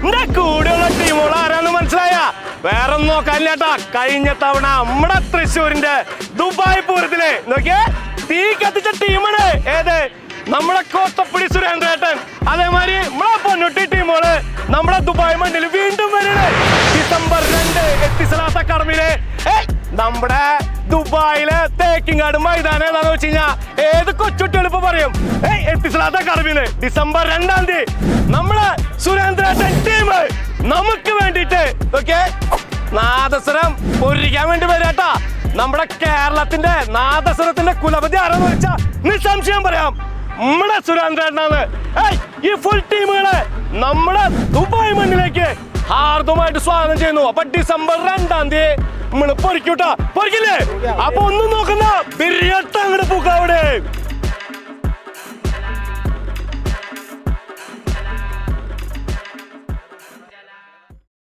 എന്റെ കൂടെയുള്ള ടീമുകൾ ആരാന്ന് മനസ്സിലായ? വേറെ ഒന്നും നോക്കാനില്ലാട്ടാ, കഴിഞ്ഞ തവണ നമ്മുടെ തൃശ്ശൂരിന്റെ ദുബായ് പൂരത്തില് നോക്കിയേ തീ കത്തിച്ച ടീമാണ്. ഏത്? നമ്മുടെ കോട്ടപ്പടി സുരേന്ദ്രേട്ടൻ. അതേമാതിരി നമ്മളെ പൊന്നുട്ടി ടീമുകള് നമ്മുടെ ദുബായ് മണ്ണിൽ വീണ്ടും വരണേ. ഡിസംബർ 2 എത്തിസലാത്ത് അക്കാഡമിയില് നമ്മുടെ ദുബായിലെ തേക്കിങ്ങാട് മൈതാനം ഏതാന്ന് വെച്ച് കഴിഞ്ഞാ ഏത് കൊച്ചുട്ടികൾ ഇപ്പൊ പറയും എത്തിസലാത്ത് അക്കാഡമിയില് ഡിസംബർ 2-ാം തീയതി നമ്മളെ സുരേന്ദ്രേട്ടൻ ടീം നമുക്ക് വേണ്ടിട്ട് നാദസ്വരം പൊരിക്കാൻ വേണ്ടി വരാട്ടാ. നമ്മുടെ കേരളത്തിന്റെ നാദസ്വരത്തിന്റെ കുലപതി ആരാന്ന് വെച്ചാ നിസ്സംശയം പറയാം, നമ്മുടെ സുരേന്ദ്രേട്ടനാണ്. ഈ ഫുൾ ടീമുകളെ നമ്മുടെ ദുബായ് മണ്ണിലേക്ക് ഹാർദമായിട്ട് സ്വാഗതം ചെയ്യുന്നു. അപ്പൊ ഡിസംബർ 2-ാം തീയതി നമ്മള് പൊരിക്കൂട്ടാ, പൊരിക്കില്ലേ? അപ്പൊ ഒന്നും നോക്കുന്ന ബിരിയാണി അങ്ങോട്ട് പൂക്കാവിടെ.